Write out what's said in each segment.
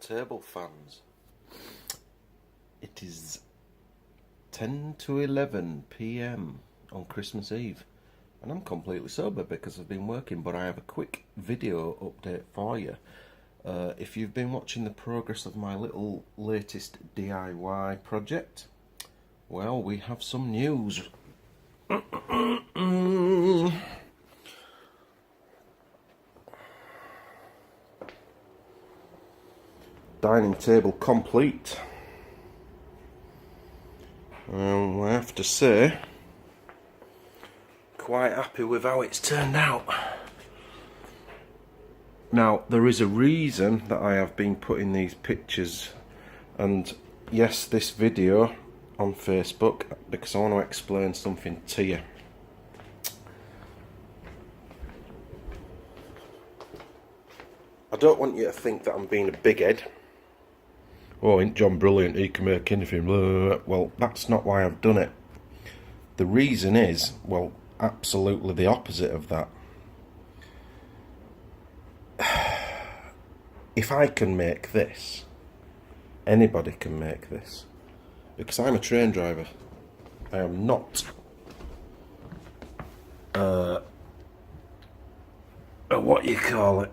table fans. It is 10 to 11 p.m. on Christmas Eve, and I'm completely sober because I've been working, but I have a quick video update for you. If you've been watching the progress of my little latest DIY project, well, we have some news. Dining table complete. I have to say, quite happy with how it's turned out. Now, there is a reason that I have been putting these pictures and yes, this video on Facebook, because I want to explain something to you. I don't want you to think that I'm being a big head. Oh, ain't John brilliant, he can make anything, blah, blah, blah. Well, that's not why I've done it. The reason is, well, absolutely the opposite of that. If I can make this, anybody can make this. Because I'm a train driver. I am not what you call it?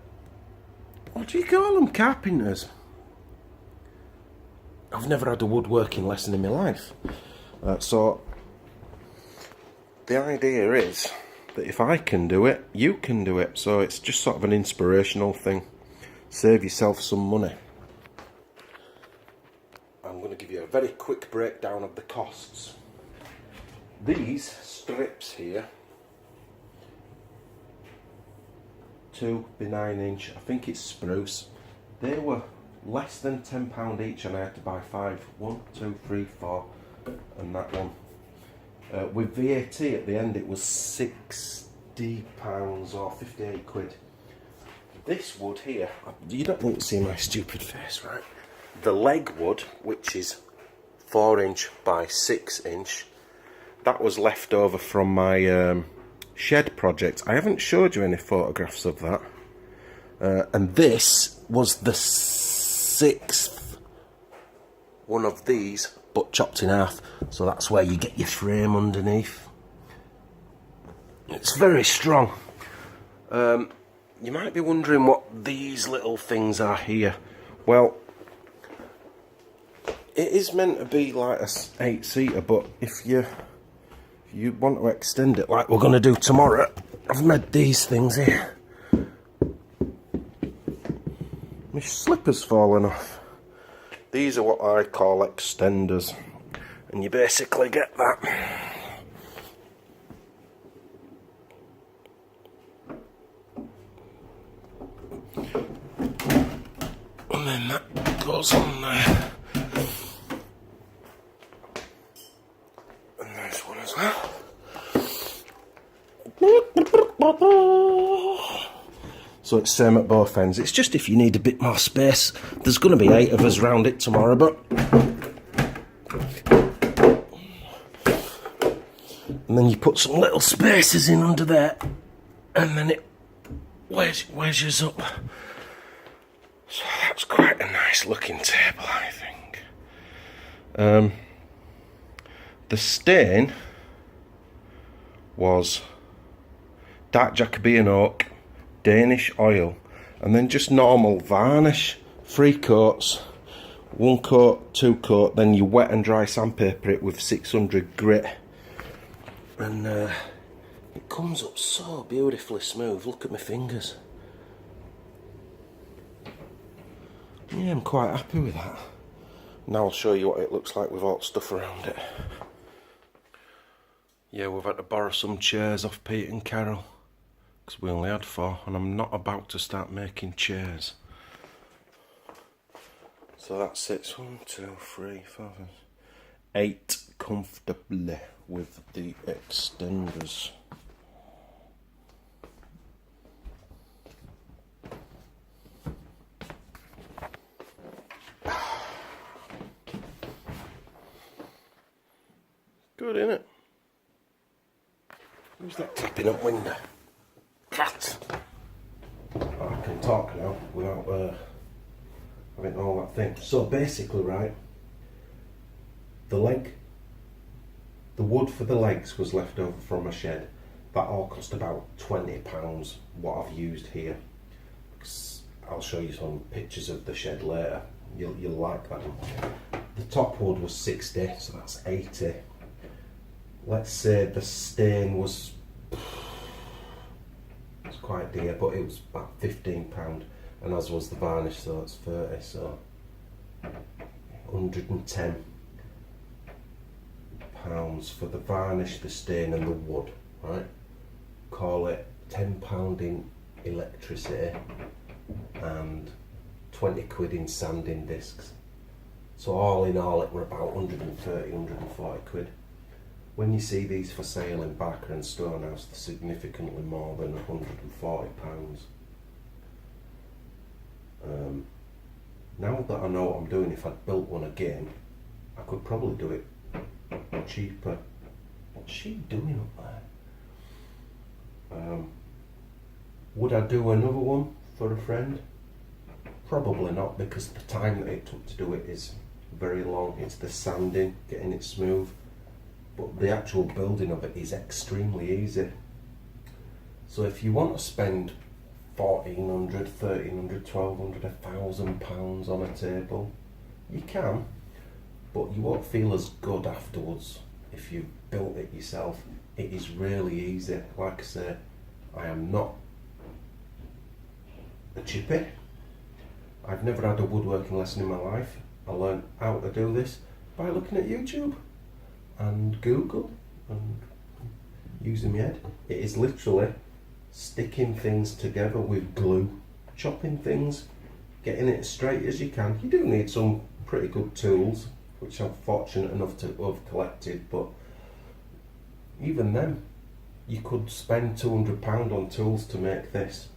What do you call them? Carpenters. I've never had a woodworking lesson in my life. So the idea is that if I can do it, you can do it. So it's just sort of an inspirational thing. Save yourself some money. I'm going to give you a very quick breakdown of the costs. These strips here, 2 by 9 inch, I think it's spruce, they were less than £10 each, and I had to buy 5. 1, 2, 3, 4, and that one. With VAT at the end, it was £60 or 58 quid. This wood here, you don't need to see my stupid face, right? The leg wood, which is 4 inch by 6 inch, that was left over from my shed project. I haven't showed you any photographs of that. And this was the 6th one of these, but chopped in half. So that's where you get your frame underneath. It's very strong. You might be wondering what these little things are here. Well, it is meant to be like a 8-seater, but if you want to extend it like we're going to do tomorrow, I've made these things here. My slipper's fallen off. These are what I call extenders, and you basically get that. And then that goes on there. And there's one as well. So it's same at both ends. It's just if you need a bit more space. There's going to be 8 of us round it tomorrow, but... And then you put some little spaces in under there, and then it wedges up. So that's quite a nice looking table, I think. The stain was dark Jacobean oak, Danish oil, and then just normal varnish. 3 coats, 1 coat, 2 coat, then you wet and dry sandpaper it with 600 grit, and it comes up so beautifully smooth. Look at my fingers. Yeah, I'm quite happy with that. Now I'll show you what it looks like with all the stuff around it. Yeah, we've had to borrow some chairs off Pete and Carol, because we only had 4, and I'm not about to start making chairs. So that sits 1, 2, 3, 4, 8 comfortably with the extenders. Good, innit? Who's that tapping up window? Cat! I can talk now without having all that thing. So basically, right, the wood for the legs was left over from a shed. That all cost about £20, what I've used here. I'll show you some pictures of the shed later. You'll like that one. The top wood was 60, so that's 80. Let's say the stain was, it's quite dear, but it was about £15, and as was the varnish, so it's 30, so £110 for the varnish, the stain and the wood, right? Call it £10 in electricity and 20 quid in sanding discs. So all in all it were about 130, 140 quid. When you see these for sale in Barker and Stonehouse, they're significantly more than £140. Now that I know what I'm doing, if I'd built one again, I could probably do it cheaper. What's she doing up there? Would I do another one for a friend? Probably not, because the time that it took to do it is very long. It's the sanding, getting it smooth, but the actual building of it is extremely easy. So if you want to spend £1,400, £1,300, £1,200, £1,000 on a table, you can, but you won't feel as good afterwards if you built it yourself. It is really easy. Like I say, I am not a chippy. I've never had a woodworking lesson in my life. I learned how to do this by looking at YouTube and Google and using my head. It is literally sticking things together with glue, chopping things, getting it as straight as you can. You do need some pretty good tools, which I'm fortunate enough to have collected, but even then, you could spend £200 on tools to make this.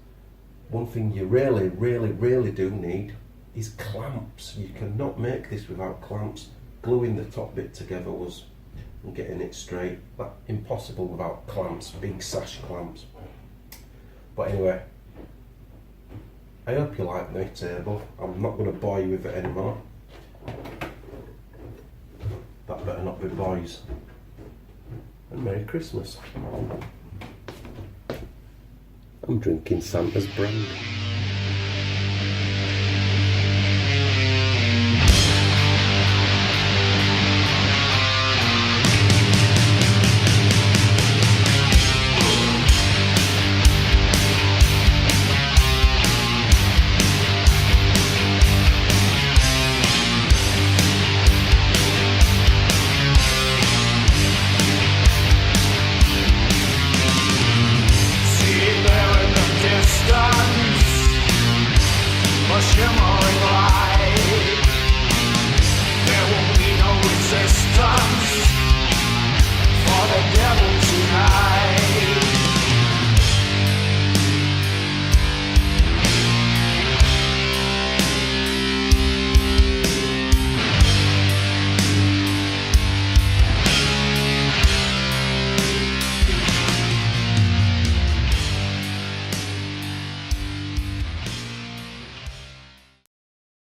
One thing you really, really, really do need is clamps. You cannot make this without clamps. Gluing the top bit together was, and getting it straight, that impossible without clamps, big sash clamps. But anyway, I hope you like my table. I'm not going to bore you with it anymore. That better not be boys. And Merry Christmas. I'm drinking Santa's brandy.